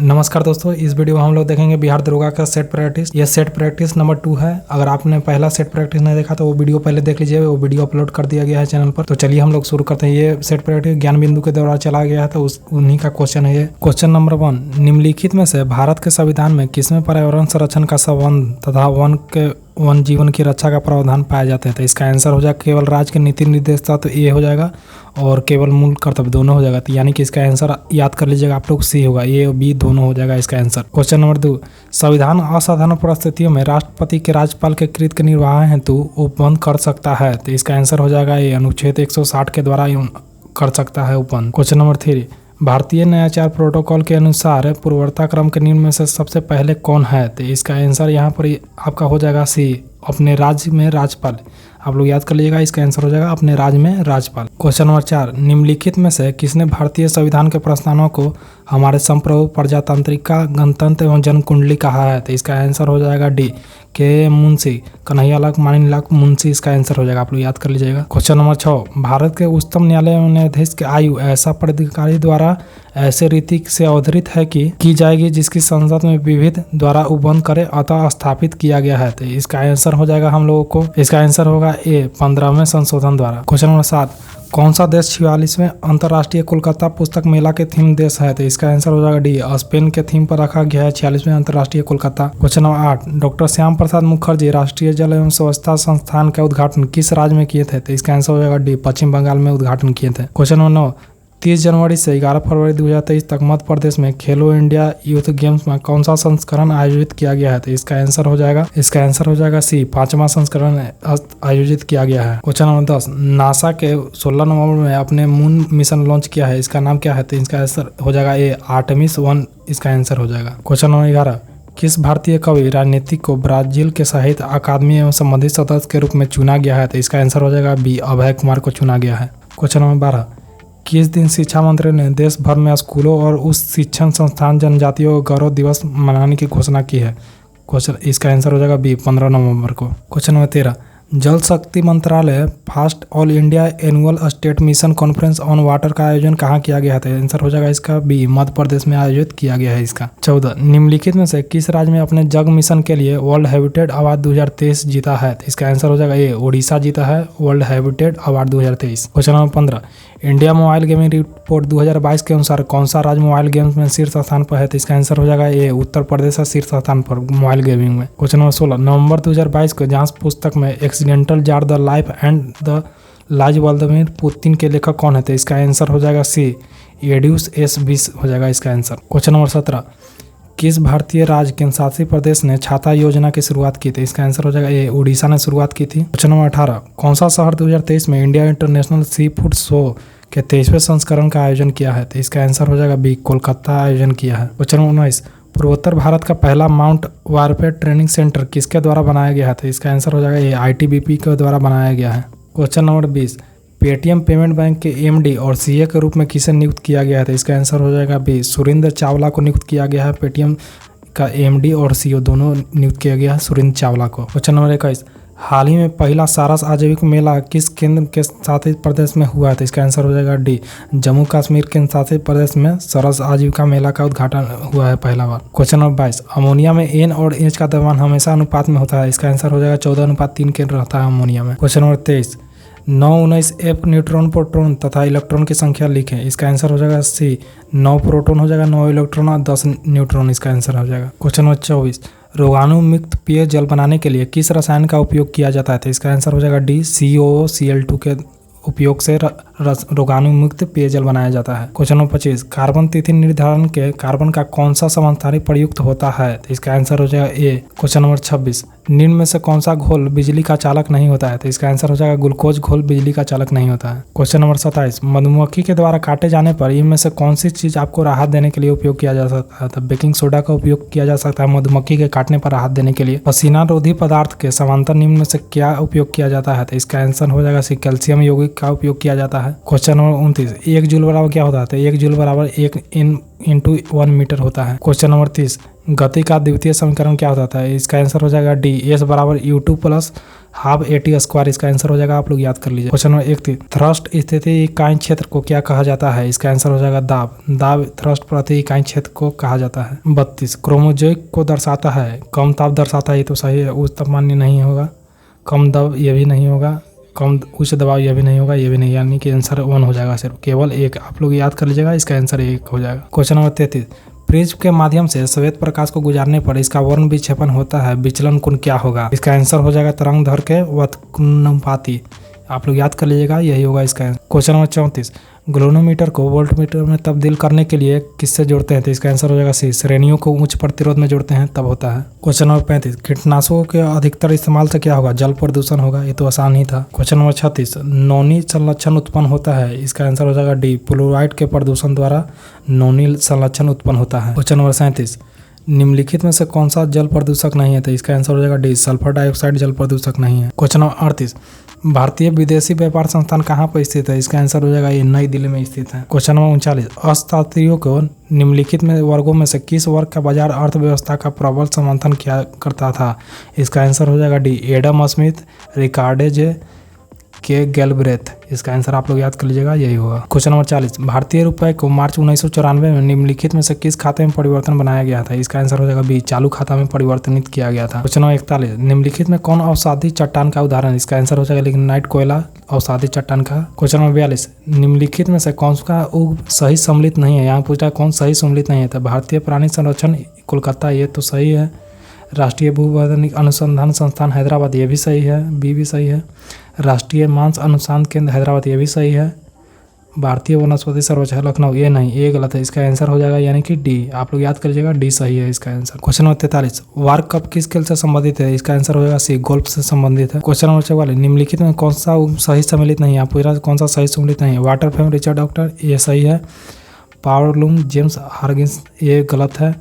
नमस्कार दोस्तों, इस वीडियो में हम लोग देखेंगे बिहार दरोगा का सेट प्रैक्टिस। ये सेट प्रैक्टिस नंबर 2 है। अगर आपने पहला सेट प्रैक्टिस नहीं देखा तो वो वीडियो पहले देख लीजिए, वो वीडियो अपलोड कर दिया गया है चैनल पर। तो चलिए हम लोग शुरू करते हैं। ये सेट प्रैक्टिस ज्ञान बिंदु के द्वारा चला गया है, तो उन्हीं का क्वेश्चन है ये। क्वेश्चन नंबर 1, निम्नलिखित में से भारत के संविधान में किसमें पर्यावरण संरक्षण का संबंध तथा वन जीवन की रक्षा का प्रावधान पाए जाते हैं? तो इसका आंसर हो जाएगा केवल राज्य के नीति निर्देशता, तो ए हो जाएगा, और केवल मूल कर्तव्य दोनों हो जाएगा। तो यानी कि इसका आंसर याद कर लीजिएगा आप लोग, सी होगा, ए और बी दोनों हो जाएगा इसका आंसर। क्वेश्चन नंबर 2, संविधान असाधारण परिस्थितियों में राष्ट्रपति के राज्यपाल के कृत्य के निर्वाह हेतु उपबंध कर सकता है? तो इसका आंसर हो जाएगा ए, अनुच्छेद 160 के द्वारा कर सकता है उपबंध। क्वेश्चन नंबर 3, भारतीय न्यायाचार प्रोटोकॉल के अनुसार पूर्वता क्रम के निम्न में से सबसे पहले कौन है? तो इसका आंसर यहाँ पर आपका हो जाएगा सी, अपने राज्य में राज्यपाल। आप लोग याद कर लीजिएगा, इसका आंसर हो जाएगा अपने राज्य में राज्यपाल। क्वेश्चन नंबर 4, निम्नलिखित में से किसने भारतीय संविधान के प्रस्तावनाओं को हमारे संप्रभु प्रजातांत्रिका गणतंत्र एवं जन्म कुंडली कहा है? तो इसका आंसर हो जाएगा डी, के मुंशी, कन्हैयालाल माणिकलाल मुंशी इसका आंसर हो जाएगा। आप लोग याद कर लीजिएगा। क्वेश्चन नंबर 6, भारत के उच्चतम न्यायालय में न्यायाधीश की आयु ऐसा पदाधिकारी द्वारा ऐसे रीति से अवधरित है कि की जाएगी जिसकी संसद में विविध द्वारा उपबंध करे अतः स्थापित किया गया है? तो इसका आंसर हो जाएगा हम लोगों को, इसका आंसर होगा ए, 15वें संशोधन द्वारा। क्वेश्चन नंबर 7, कौन सा देश 46वें अंतर्राष्ट्रीय कोलकाता पुस्तक मेला के थीम देश है? तो इसका आंसर हो जाएगा डी, स्पेन के थीम पर रखा गया है 46वें अंतर्राष्ट्रीय Kolkata. Question number 8, doctor Shyam Prasad Mukherjee राष्ट्रीय जल एवं स्वच्छता संस्थान का उद्घाटन किस राज्य में किए थे? तो इसका आंसर हो जाएगा डी, पश्चिम बंगाल में उद्घाटन किए थे। क्वेश्चन नंबर 9, 30 जनवरी से 11 फरवरी 2023 तक मध्य प्रदेश में खेलो इंडिया यूथ गेम्स में कौन सा संस्करण आयोजित किया गया है? तो इसका आंसर हो जाएगा सी, 5वां संस्करण आयोजित किया गया है। क्वेश्चन नंबर 10, नासा के 16 नवंबर में अपने मून मिशन लॉन्च किया है, इसका नाम क्या है? तो इसका आंसर हो जाएगा ए, आर्टेमिस 1 इसका आंसर हो जाएगा। क्वेश्चन नंबर 11, किस भारतीय कवि राजनीतिक को ब्राजील के साहित्य अकादमी एवं संबंधित सदस्य के रूप में चुना गया है? तो इसका आंसर हो जाएगा बी, अभय कुमार को चुना गया है। क्वेश्चन नंबर 12, किस दिन शिक्षा मंत्री ने देश भर में स्कूलों और उस शिक्षण संस्थान जनजातियों गौरव दिवस मनाने की घोषणा की है? क्वेश्चन इसका आंसर हो जाएगा बी, 15 नवंबर को। क्वेश्चन नंबर 13, जल शक्ति मंत्रालय first all India annual state mission conference on water का आयोजन कहाँ किया गया था? आंसर हो जाएगा इसका बी, मध्य प्रदेश में आयोजित किया गया है इसका। 14, निम्नलिखित में से किस राज्य में अपने जग मिशन के लिए वर्ल्ड हैबिटेट अवार्ड 2023 जीता है? तो इसका आंसर हो जाएगा ए, उड़ीसा जीता है world habitat award 2023। Question number 15, India mobile gaming report 2022 के अनुसार कौन सा राज्य मोबाइल गेम्स में शीर्ष स्थान पर है? तो इसका आंसर हो जाएगा ए, उत्तर प्रदेश का शीर्ष स्थान पर मोबाइल गेमिंग में। क्वेश्चन नंबर 16, नवंबर 2022 को जांच पुस्तक में accidental jar the life and the लाज व्लादिमीर पुतिन के लेखक कौन है? तो इसका आंसर हो जाएगा सी, एड्यूस एस 20 हो जाएगा इसका आंसर। क्वेश्चन नंबर 17, किस भारतीय राज्य केंद्रशासित प्रदेश ने छाता योजना की शुरुआत की थी? इसका आंसर हो जाएगा ए, उड़ीसा ने शुरुआत की थी। क्वेश्चन नंबर 18, कौन सा शहर 2023 में India international sea food show के 23वें संस्करण का आयोजन किया है? तो इसका आंसर हो जाएगा बी, कोलकाता आयोजन किया है। क्वेश्चन नंबर 19, पूर्वोत्तर भारत का पहला माउंट वारफेयर ट्रेनिंग सेंटर किसके द्वारा बनाया गया है? तो इसका आंसर हो जाएगा ए, ITBP के द्वारा बनाया गया है। Question number 20, Paytm payment bank के MD और CA के रूप में किसे नियुक्त किया गया है? तो इसका आंसर हो जाएगा बी, सुरेंद्र चावला को नियुक्त किया गया है। पेटीएम का MD और CEO दोनों नियुक्त किया गया है सुरेंद्र चावला को। क्वेश्चन नंबर 21, हाल ही में पहला सारस आजीविका मेला किस केंद्र के शासित प्रदेश में हुआ है? तो इसका आंसर हो जाएगा डी, जम्मू कश्मीर केंद्र शासित प्रदेश में सरस आजीविका मेला का उद्घाटन हुआ है पहला बार। क्वेश्चन नंबर 22, अमोनिया में N और H का द्रव्यमान हमेशा अनुपात में होता है? इसका आंसर हो जाएगा 14:3 के रहता है अमोनिया में। Question number 23, 9, 19 F neutron proton तथा इलेक्ट्रॉन की संख्या लिखें। इसका आंसर हो जाएगा सी, 9 प्रोटॉन हो जाएगा, 9 इलेक्ट्रॉन और 10 न्यूट्रॉन इसका आंसर हो जाएगा। क्वेश्चन नंबर 24, रोगाणु मुक्त पेय जल बनाने के लिए किस रसायन का उपयोग किया जाता है? तो इसका आंसर हो जाएगा डी, COCl2 के उपयोग से रोगाणु मुक्त पेयजल बनाया जाता है। क्वेश्चन नंबर 25, कार्बन तिथि निर्धारण के कार्बन का कौन सा समस्थानिक प्रयुक्त होता है? तो इसका आंसर हो जाएगा ए। क्वेश्चन नंबर 26, निम्न में से कौन सा घोल बिजली का चालक नहीं होता है? तो इसका आंसर हो जाएगा ग्लूकोज घोल बिजली का चालक नहीं होता है। क्वेश्चन नंबर 27, मधुमक्खी के द्वारा काटे जाने पर इनमें से कौन सी चीज आपको राहत देने के लिए उपयोग किया जा सकता है? तो बेकिंग सोडा का उपयोग किया जा सकता है मधुमक्खी के काटने पर राहत देने के लिए। पसीना रोधी पदार्थ के समांतर निम्न में से क्या उपयोग किया जाता है? तो इसका आंसर हो जाएगा सी, कैल्शियम यौगिक का उपयोग किया जाता है। क्वेश्चन नंबर 29, 1 जूल बराबर क्या होता है? तो 1 जूल बराबर 1 × 1 मीटर होता है। क्वेश्चन नंबर 30, गति का द्वितीय समीकरण क्या होता है? इसका आंसर हो जाएगा डी, एस बराबर u2 plus half AT square. इसका आंसर हो जाएगा, आप लोग याद कर लीजिए। क्वेश्चन नंबर 31, थ्रस्ट स्थिति इकाई क्षेत्र को क्या कहा जाता है? इसका आंसर हो जाएगा दाब। दाब थ्रस्ट प्रति इकाई क्षेत्र को कहा जाता है। 32, क्रोमोजोइक को दर्शाता है, कम ताप दर्शाता है, ये तो सही है। उच्च तापमान नहीं होगा, कम दब ये भी नहीं होगा, कम उच्च दबाव यह भी नहीं होगा, ये भी नहीं, यानी कि आंसर 1 हो जाएगा, सिर्फ केवल एक। आप लोग याद कर लीजिएगा, इसका आंसर 1 हो जाएगा। क्वेश्चन नंबर 33, प्रिज्म के माध्यम से श्वेत प्रकाश को गुजारने पर इसका वर्ण विक्षेपण होता है, विचलन कोण क्या होगा? इसका आंसर हो जाएगा तरंग दैर्घ्य के व्युत्क्रमानुपाती। आप लोग याद कर लीजिएगा, यही होगा इसका आंसर। क्वेश्चन नंबर 34, ग्लोनोमीटर को वोल्टमीटर में तब्दील करने के लिए किससे जोड़ते हैं? तो इसका आंसर हो जाएगा सी, श्रेणियों को उच्च प्रतिरोध में जोड़ते हैं तब होता है। क्वेश्चन नंबर 35, कीटनाशकों के अधिकतर इस्तेमाल से क्या होगा? जल प्रदूषण होगा, ये तो आसान ही था। क्वेश्चन नंबर 36, नोनी संलक्षण उत्पन्न होता है, इसका आंसर हो जाएगा डी, फ्लोराइड के प्रदूषण द्वारा नोनी संलक्षण उत्पन्न होता है। क्वेश्चन नंबर 37, निम्नलिखित में से कौन सा जल प्रदूषक नहीं है? तो इसका आंसर हो जाएगा डी, सल्फर डाइऑक्साइड जल प्रदूषक नहीं है। क्वेश्चन नंबर 38, भारतीय विदेशी व्यापार संस्थान कहाँ पर स्थित है? इसका आंसर हो जाएगा ये नई दिल्ली में स्थित है। क्वेश्चन नंबर 39, अर्थशास्त्रियों को निम्नलिखित में वर्गों में से किस वर्ग का बाजार अर्थव्यवस्था का प्रबल समर्थन किया करता था? इसका आंसर हो जाएगा डी, एडम स्मिथ, रिकार्डो जे के गैलब्रेथ। इसका आंसर आप लोग याद कर लीजिएगा, यही होगा। क्वेश्चन नंबर 40, भारतीय रुपए को मार्च 1994 में निम्नलिखित में से किस खाते में परिवर्तन बनाया गया था? इसका आंसर हो जाएगा बी, चालू खाता में परिवर्तनित किया गया था। क्वेश्चन नंबर 41, निम्नलिखित में कौन अवसादी चट्टान का उदाहरण? इसका आंसर हो जाएगा लिग्नाइट कोयला अवसादी चट्टान का। क्वेश्चन नंबर 42, निम्नलिखित में से कौन सा उग सही सम्मिलित नहीं है? यहाँ पूछा कौन सही सम्मिलित नहीं है, तो भारतीय प्राणी संरक्षण कोलकाता, ये तो सही है। राष्ट्रीय भूवैज्ञानिक अनुसंधान संस्थान हैदराबाद, ये भी सही है, बी भी सही है। राष्ट्रीय मांस अनुसंधान केंद्र हैदराबाद, ये भी सही है। भारतीय वनस्पति सर्वेक्षण लखनऊ, ये नहीं, ये गलत है। इसका आंसर हो जाएगा यानी कि डी, आप लोग याद कर लीजिएगा, डी सही है इसका आंसर। क्वेश्चन नंबर 43, वार्क कप किस खेल से संबंधित है? इसका आंसर हो जाएगा सी, गोल्फ से संबंधित है। क्वेश्चन नंबर 44, निम्नलिखित में कौन सा सही सम्मिलित नहीं है? आप पूछ रहा कौन सा सही सम्मिलित नहीं है? वाटर फ्रेम रिचर्ड डॉक्टर, ये सही है। पावरलूम जेम्स हार्गिंस, ये गलत है।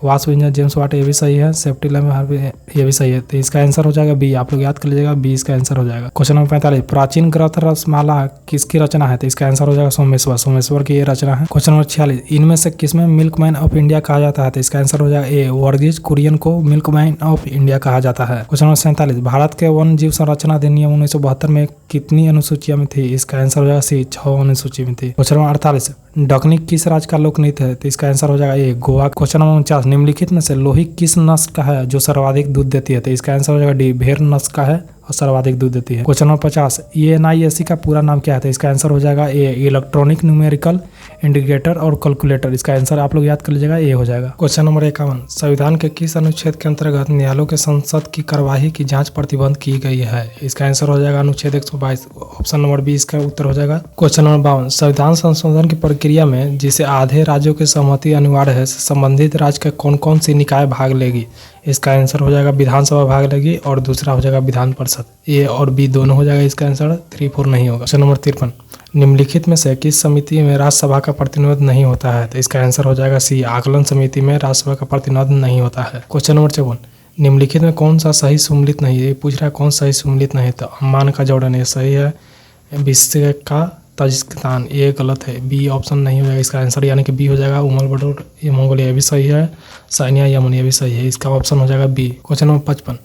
वाष्प इंजन जेम्स वाट, ये भी सही है। सेफ्टी लैम्प, ये भी सही है। तो इसका आंसर हो जाएगा बी, आप लोग याद कर लीजिएगा, बी इसका आंसर हो जाएगा। क्वेश्चन नंबर 45, प्राचीन ग्रंथ रसमाला किसकी रचना है? तो इसका आंसर हो जाएगा सोमेश्वर, सोमेश्वर की ये रचना है। क्वेश्चन नंबर 46, इनमें से किसमें मिल्कमैन ऑफ इंडिया कहा जाता है? तो इसका आंसर हो जाएगा ए, वर्गीज कुरियन को मिल्कमैन ऑफ इंडिया कहा जाता है। क्वेश्चन नंबर 47, भारत के वन जीव संरक्षण अधिनियम 1972 में कितनी अनुसूचियों में थी? इसका आंसर हो जाएगा सी, 6 अनुसूची में थी। क्वेश्चन नंबर 48, डकनी किस राज्य का लोक नृत्य है? तो इसका आंसर हो जाएगा ए, गोवा। क्वेश्चन नंबर 49, निम्नलिखित में से लोही किस नस्ल का है जो सर्वाधिक दूध देती है? तो इसका आंसर हो जाएगा डी, भेड़ नस्ल का है और सर्वाधिक दूध देती है। क्वेश्चन नंबर 50, ENIAC का पूरा नाम क्या है? तो इसका आंसर हो जाएगा ए, इलेक्ट्रॉनिक न्यूमेरिकल इंडिकेटर और कैलकुलेटर। इसका आंसर आप लोग याद कर लीजिएगा, ए हो जाएगा। क्वेश्चन नंबर 51, संविधान के किस अनुच्छेद के अंतर्गत न्यायालयों के संसद की कार्यवाही की जांच प्रतिबंध की गई है? इसका आंसर हो जाएगा अनुच्छेद 122, ऑप्शन नंबर बी इसका उत्तर हो जाएगा। क्वेश्चन नंबर 52, संविधान संशोधन की प्रक्रिया में जिसे आधे राज्यों की सहमति अनिवार्य है, संबंधित राज्य के कौन कौन सी निकाय भाग लेगी? इसका आंसर हो जाएगा विधानसभा भाग लेगी और दूसरा हो जाएगा विधान परिषद। ए और बी दोनों हो जाएगा, इसका आंसर 3, 4 नहीं होगा। क्वेश्चन नंबर 53, निम्नलिखित में से किस समिति में राज्यसभा का प्रतिनिधित्व नहीं होता है? तो इसका आंसर हो जाएगा सी, आकलन समिति में राज्यसभा का प्रतिनिधित्व नहीं होता है। क्वेश्चन नंबर 54, निम्नलिखित में कौन सा सही सम्मिलित नहीं है? ये पूछ रहा है कौन सही सम्मिलित नहीं है? तो अम्मान का जॉर्डन, ये सही है। विश्व का ताजिकिस्तान, ये गलत है, बी ऑप्शन नहीं हो जाएगा इसका आंसर, यानी कि बी हो जाएगा। उमल बटोर, ये मंगोलिया, ये भी सही है। साइनिया यमन, ये भी सही है, इसका ऑप्शन हो जाएगा बी। क्वेश्चन नंबर 55,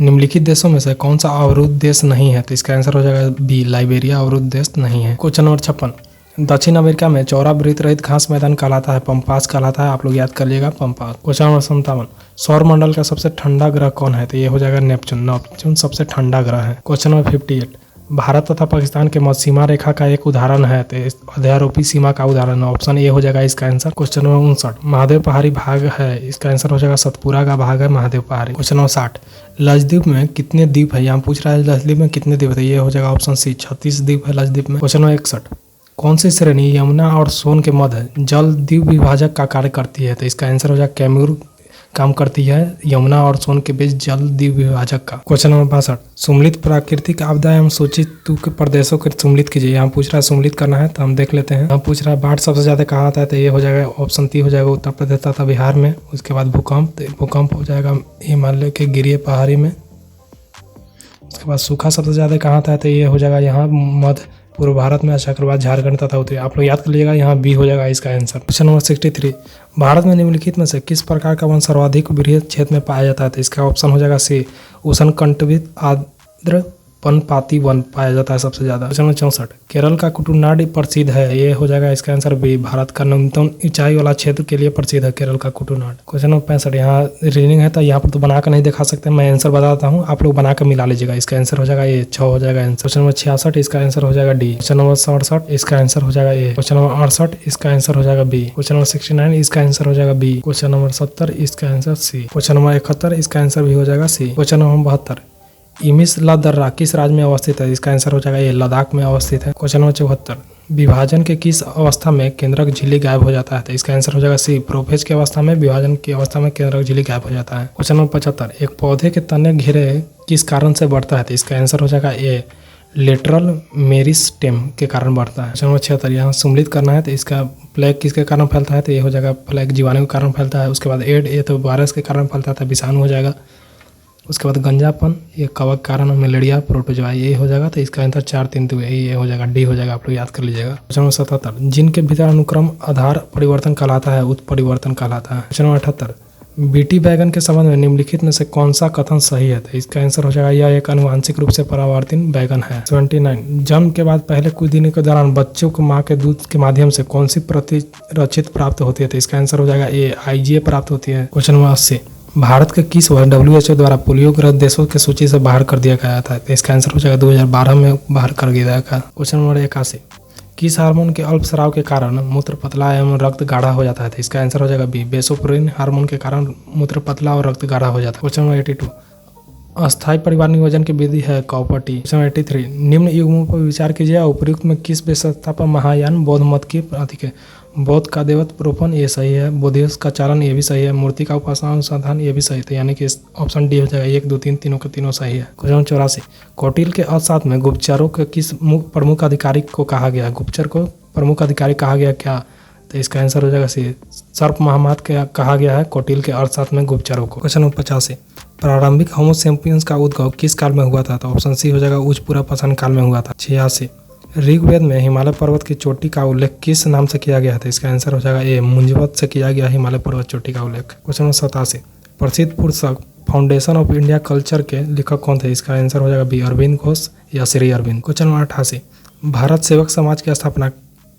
निम्नलिखित देशों में से कौन सा अवरुद्ध देश नहीं है? तो इसका आंसर हो जाएगा बी, लाइबेरिया अवरुद्ध देश नहीं है। क्वेश्चन नंबर 56, दक्षिण अमेरिका में चौड़ा वृत्त रहित घास मैदान कहलाता है, पंपास कहलाता है, आप लोग याद कर लीजिएगा, पंपास। क्वेश्चन नंबर 57, सौर मंडल का सबसे ठंडा ग्रह कौन है? तो ये हो जाएगा नेपच्यून, नेपच्यून सबसे ठंडा ग्रह है। क्वेश्चन नंबर 58, भारत तथा पाकिस्तान के मध्य सीमा रेखा का एक उदाहरण है, तो अध्यारोपी सीमा का उदाहरण है, ऑप्शन ए हो जाएगा इसका आंसर। क्वेश्चन नंबर 59, महादेव पहाड़ी भाग है, इसका आंसर हो जाएगा सतपुरा का भाग है महादेव पहाड़ी। क्वेश्चन नंबर 60, लक्षद्वीप में कितने द्वीप है? यहाँ पूछ रहा है लक्षद्वीप में कितने द्वीप है, ये हो जाएगा ऑप्शन सी, 36 द्वीप है लक्षद्वीप में। क्वेश्चन नंबर 61, कौन सी श्रेणी यमुना और सोन के मध्य जल द्वीप विभाजक का कार्य करती है? तो इसका आंसर हो जाएगा कैमूर काम करती है, यमुना और सोन के बीच जल द्वीप विभाजक का। क्वेश्चन नंबर 62, सुम्मिलित प्राकृतिक आपदा एवं सूचित के प्रदेशों को सम्मिलित कीजिए। यहाँ पूछ रहा है सम्मिलित करना है, तो हम देख लेते हैं। यहाँ पूछ रहा है बाढ़ सबसे ज्यादा कहाँ आता है? तो ये हो जाएगा ऑप्शन टी हो जाएगा, उत्तर प्रदेश तथा बिहार में। उसके बाद भूकंप, तो भूकंप हो जाएगा हिमालय के गिरिय पहाड़ी में। उसके बाद सूखा सबसे ज्यादा कहाँ आता है? तो ये हो जाएगा यहाँ मध्य पूर्व भारत में, चक्रवात झारखंड तथा उत्तरी। आप लोग याद कर लीजिएगा, यहाँ बी हो जाएगा इसका आंसर। क्वेश्चन नंबर 63, भारत में निम्नलिखित में से किस प्रकार का वन सर्वाधिक वृहद क्षेत्र में पाया जाता है? तो इसका ऑप्शन हो जाएगा सी, उष्णकटिबंधीय आर्द्र पर्णपाती वन पाया जाता है सबसे ज्यादा। क्वेश्चन नंबर 64, केरल का कुटुनाड प्रसिद्ध है, ये हो जाएगा इसका आंसर बी, भारत का न्यूनतम ऊंचाई वाला क्षेत्र के लिए प्रसिद्ध है केरल का कुटुनाड। क्वेश्चन नंबर 65, यहाँ रीजनिंग है तो यहाँ पर तो बनाकर नहीं दिखा सकते, मैं आंसर बताता हूँ, आप लोग बनाकर मिला लीजिएगा। इसका आंसर हो जाएगा ये, 6 हो जाएगा आंसर। क्वेश्चन नंबर 66, इसका आंसर हो जाएगा डी। क्वेश्चन नंबर 67, इसका आंसर हो जाएगा ए। क्वेश्चन नंबर 68, इसका आंसर हो जाएगा बी। क्वेश्चन नंबर 69, इसका आंसर हो जाएगा बी। क्वेश्चन नंबर 70, इसका आंसर सी। क्वेश्चन नंबर 71, इसका आंसर भी हो जाएगा सी। क्वेश्चन नंबर 72, इमिस ला दर्रा किस राज्य में अवस्थित है? इसका आंसर हो जाएगा ये, लद्दाख में अवस्थित है। क्वेश्चन नंबर 74, विभाजन के किस अवस्था में केंद्रक झिल्ली गायब हो जाता है? तो इसका आंसर हो जाएगा सी, प्रोफेज की अवस्था में, विभाजन की अवस्था में केंद्रक झिल्ली गायब हो जाता है। क्वेश्चन नंबर 75, एक पौधे के तने घेरे किस कारण से बढ़ता है? तो इसका आंसर हो जाएगा ए, लेटरल मेरिस्टेम के कारण बढ़ता है। क्वेश्चन नंबर 76, यहाँ सम्मिलित करना है तो इसका प्लेग किसके कारण फैलता है? तो ये हो जाएगा प्लेग जीवाणु के कारण फैलता है। उसके बाद एड, ये तो वायरस के कारण फैलता है, विषाणु हो जाएगा। उसके बाद गंजापन, ये कवक कारण, मलेरिया, प्रोटोजोआ, ये हो जाएगा। तो इसका आंसर 4 3 2 ये हो जाएगा, डी हो जाएगा, आप लोग याद कर लीजिएगा। क्वेश्चन नंबर 77, जिनके भीतर अनुक्रम आधार परिवर्तन कहलाता है, उत्परिवर्तन कहलाता है। क्वेश्चन नंबर 78, बीटी बैगन के संबंध में निम्नलिखित में से कौन सा कथन सही है? तो इसका आंसर हो जाएगा यह एक अनुवांशिक रूप से परावर्तित बैगन है। 79, जन्म के बाद पहले कुछ दिनों के दौरान बच्चों को माँ के दूध के माध्यम से कौन सी प्रतिरक्षित प्राप्त होती है? तो इसका आंसर हो जाएगा ए, IgA प्राप्त होती है। क्वेश्चन नंबर 80, भारत के किस वर्ष WHO द्वारा पोलियो ग्रस्त देशों की सूची से बाहर कर दिया गया था? तो इसका आंसर हो जाएगा 2012 में बाहर कर दिया गया। क्वेश्चन नंबर 81, किस हार्मोन के अल्प स्राव के कारण मूत्र पतला एवं रक्त गाढ़ा हो जाता है? तो इसका आंसर हो जाएगा बी, बेसोप्रिन हार्मोन के कारण मूत्र पतला और रक्त गाढ़ा हो जाता है। क्वेश्चन नंबर 82, अस्थायी परिवार नियोजन की विधि है कॉपर्टी। क्वेश्चन 83, निम्न युग्मों पर विचार कीजिए, उपयुक्त में किस विशेषता पर महायान बौद्ध मत की प्रतीक है? बौद्ध का देवत्व प्रोपन, ये सही है। बुद्धिस्ट का चालन, ये भी सही है। मूर्ति का उपासना अनुसंधान, ये भी सही है। यानी कि ऑप्शन डी हो जाएगा, 1 2 3 तीनों के तीनों सही है। क्वेश्चन 84, कौटिल्य के अर्थशास्त्र में गुप्तचरों के किस प्रमुख अधिकारी को कहा गया? गुप्तचर को प्रमुख अधिकारी कहा गया क्या? तो इसका आंसर हो जाएगा सी, सर्प महामात के कहा गया है कौटिल्य के अर्थशास्त्र में गुप्तचरों को। क्वेश्चन नंबर 85, प्रारंभिक होमो सैपियंस का उद्भव किस काल में हुआ था? तो ऑप्शन सी हो जाएगा, उच्च पुरापाषाण काल में हुआ था। 86, ऋग्वेद में हिमालय पर्वत की चोटी का उल्लेख किस नाम से किया गया था? इसका आंसर हो जाएगा ए, मुंजवत से किया गया हिमालय पर्वत चोटी का उल्लेख। क्वेश्चन नंबर 87, प्रसिद्ध पुस्तक फाउंडेशन ऑफ इंडिया कल्चर के लेखक कौन थे? इसका आंसर हो जाएगा बी, अरविंद घोष या श्री अरविंद। क्वेश्चन नंबर 88, भारत सेवक समाज की स्थापना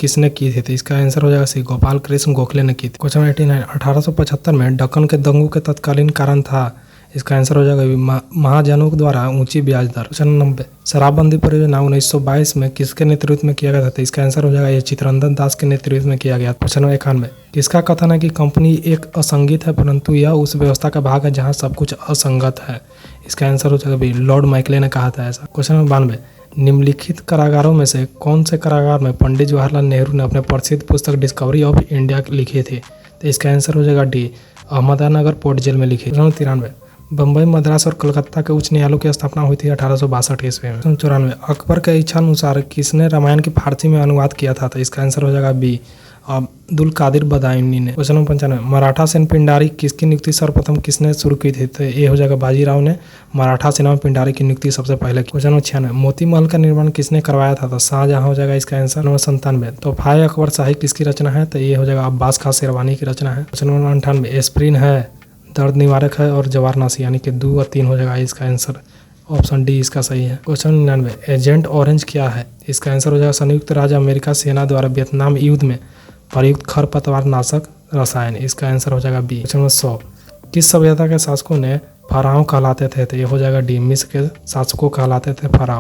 किसने की थी? तो इसका आंसर हो जाएगा सी, गोपाल कृष्ण गोखले ने की थी। क्वेश्चन 89, 1875 में दक्कन के दंगों के तत्कालीन कारण था? इसका आंसर हो जाएगा महाजनों द्वारा ऊंची ब्याज दर। क्वेश्चन 90, शराबबंदी परियोजना 1922 में किसके नेतृत्व में किया गया था? तो इसका आंसर हो जाएगा ये, चित्तरंजन दास के नेतृत्व में किया गया। क्वेश्चन 91, किसका कथन है कि कंपनी एक असंगत है परंतु यह उस व्यवस्था का भाग है जहां सब कुछ असंगत है? इसका आंसर हो जाएगा बी, लॉर्ड मैकले ने कहा था ऐसा। क्वेश्चन 92, निम्नलिखित कारागारों में से कौन से कारागार में पंडित जवाहरलाल नेहरू ने अपने प्रसिद्ध पुस्तक डिस्कवरी ऑफ इंडिया लिखी थी? तो इसका आंसर हो जाएगा डी, अहमदानगर पोर्ट जेल में लिखी। 93, बम्बई, मद्रास और कलकत्ता के उच्च न्यायालयों की स्थापना हुई थी 1862 ईस्वी में। 94, अकबर के इच्छा अनुसार किसने रामायण की फारसी में अनुवाद किया था? तो इसका आंसर हो जाएगा बी, अब्दुल कादिर बदायूनी ने। क्वेश्चन 95, मराठा सेना पिंडारी किसकी नियुक्ति सर्वप्रथम किसने शुरू की थी? तो ये हो जाएगा बाजीराव ने मराठा सेना में पिंडारी की नियुक्ति सबसे पहले की। क्वेश्चन 96, मोती महल का निर्माण किसने करवाया था? तो शाहजहां हो जाएगा इसका आंसर। नंबर 97, तोहफाए अकबर शाही किसकी रचना है? तो ये हो जाएगा अब्बास खां शेरवानी की रचना है। क्वेश्चन नंबर 98, एस्प्रिन है, दर्द निवारक है और जवारनाशी, यानी कि 2 और 3 हो जाएगा इसका आंसर। ऑप्शन डी इसका सही है। क्वेश्चन 99, एजेंट ऑरेंज क्या है? इसका आंसर हो जाएगा संयुक्त राज्य अमेरिका सेना द्वारा वियतनाम युद्ध में प्रयुक्त खरपतवार नाशक रसायन। इसका आंसर हो जाएगा बी। क्वेश्चन नंबर 100, किस सभ्यता के शासकों ने फराओं कहलाते थे? तो ये हो जाएगा डी, मिस्र के शासकों कहलाते थे फराओ।